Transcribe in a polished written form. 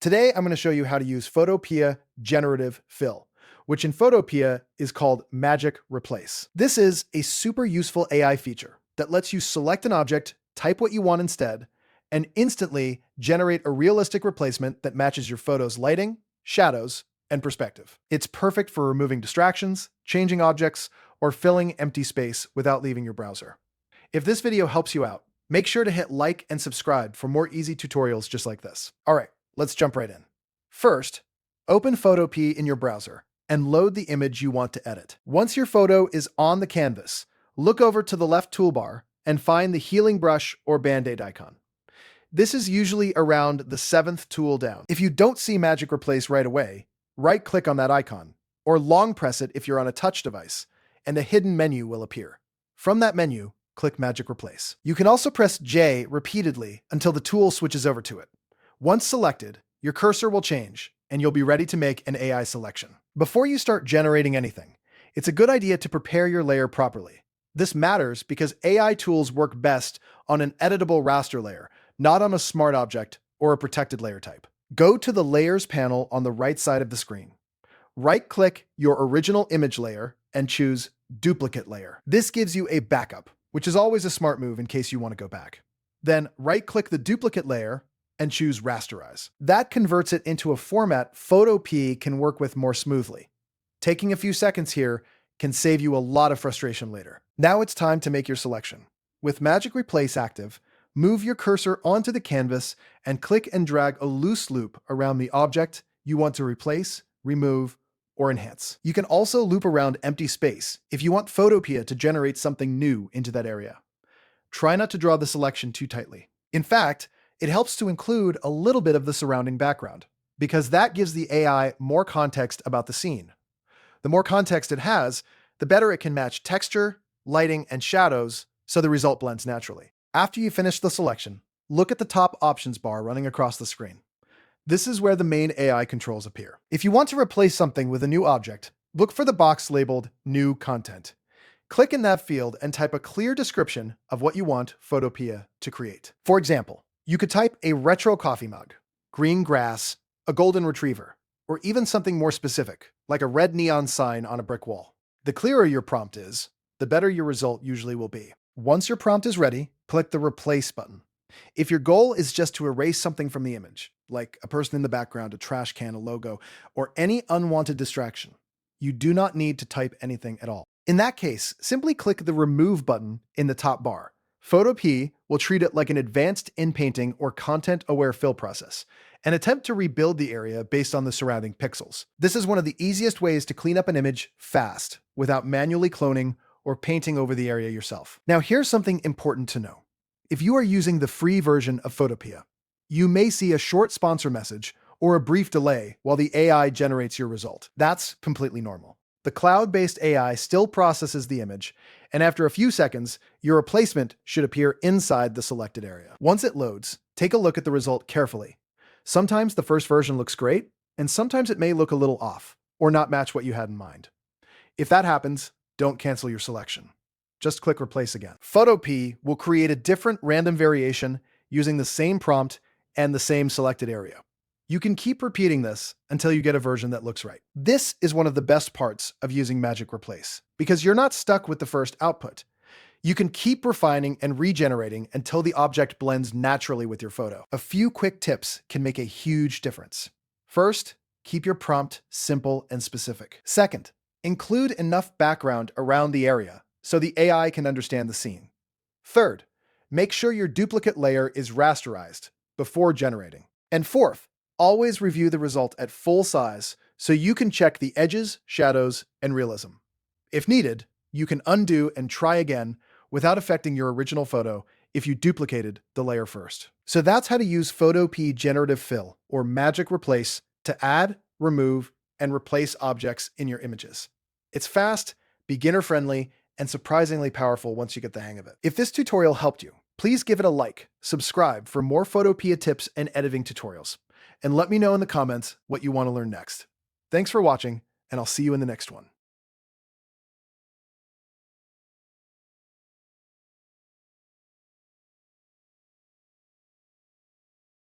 Today, I'm going to show you how to use Photopea Generative Fill, which in Photopea is called Magic Replace. This is a super useful AI feature that lets you select an object, type what you want instead, and instantly generate a realistic replacement that matches your photo's lighting, shadows, and perspective. It's perfect for removing distractions, changing objects, or filling empty space without leaving your browser. If this video helps you out, make sure to hit like and subscribe for more easy tutorials just like this. All right, let's jump right in. First, open Photopea in your browser and load the image you want to edit. Once your photo is on the canvas, look over to the left toolbar and find the healing brush or band-aid icon. This is usually around the 7th tool down. If you don't see Magic Replace right away, right-click on that icon, or long press it if you're on a touch device, and a hidden menu will appear. From that menu, click Magic Replace. You can also press J repeatedly until the tool switches over to it. Once selected, your cursor will change, and you'll be ready to make an AI selection. Before you start generating anything, it's a good idea to prepare your layer properly. This matters because AI tools work best on an editable raster layer, not on a smart object or a protected layer type. Go to the Layers panel on the right side of the screen. Right-click your original image layer and choose Duplicate Layer. This gives you a backup, which is always a smart move in case you want to go back. Then right-click the duplicate layer and choose Rasterize. That converts it into a format Photopea can work with more smoothly. Taking a few seconds here can save you a lot of frustration later. Now it's time to make your selection. With Magic Replace active, move your cursor onto the canvas and click and drag a loose loop around the object you want to replace, remove, or enhance. You can also loop around empty space if you want Photopea to generate something new into that area. Try not to draw the selection too tightly. In fact, it helps to include a little bit of the surrounding background, because that gives the AI more context about the scene. The more context it has, the better it can match texture, lighting, and shadows so the result blends naturally. After you finish the selection, look at the top options bar running across the screen. This is where the main AI controls appear. If you want to replace something with a new object, look for the box labeled New Content. Click in that field and type a clear description of what you want Photopea to create. For example, you could type a retro coffee mug, green grass, a golden retriever, or even something more specific, like a red neon sign on a brick wall. The clearer your prompt is, the better your result usually will be. Once your prompt is ready, click the Replace button. If your goal is just to erase something from the image, like a person in the background, a trash can, a logo, or any unwanted distraction, you do not need to type anything at all. In that case, simply click the Remove button in the top bar. Photopea will treat it like an advanced inpainting or content-aware fill process, and attempt to rebuild the area based on the surrounding pixels. This is one of the easiest ways to clean up an image fast, without manually cloning or painting over the area yourself. Now here's something important to know. If you are using the free version of Photopea, you may see a short sponsor message or a brief delay while the AI generates your result. That's completely normal. The cloud-based AI still processes the image, and after a few seconds, your replacement should appear inside the selected area. Once it loads, take a look at the result carefully. Sometimes the first version looks great, and sometimes it may look a little off, or not match what you had in mind. If that happens, don't cancel your selection. Just click Replace again. Photopea will create a different random variation using the same prompt and the same selected area. You can keep repeating this until you get a version that looks right. This is one of the best parts of using Magic Replace, because you're not stuck with the first output. You can keep refining and regenerating until the object blends naturally with your photo. A few quick tips can make a huge difference. First, keep your prompt simple and specific. Second, include enough background around the area so the AI can understand the scene. Third, make sure your duplicate layer is rasterized before generating. And fourth, always review the result at full size so you can check the edges, shadows, and realism. If needed, you can undo and try again without affecting your original photo if you duplicated the layer first. So that's how to use Photopea Generative Fill, or Magic Replace, to add, remove, and replace objects in your images. It's fast, beginner-friendly, and surprisingly powerful once you get the hang of it. If this tutorial helped you, please give it a like, subscribe for more Photopea tips and editing tutorials, and let me know in the comments what you want to learn next. Thanks for watching, and I'll see you in the next one.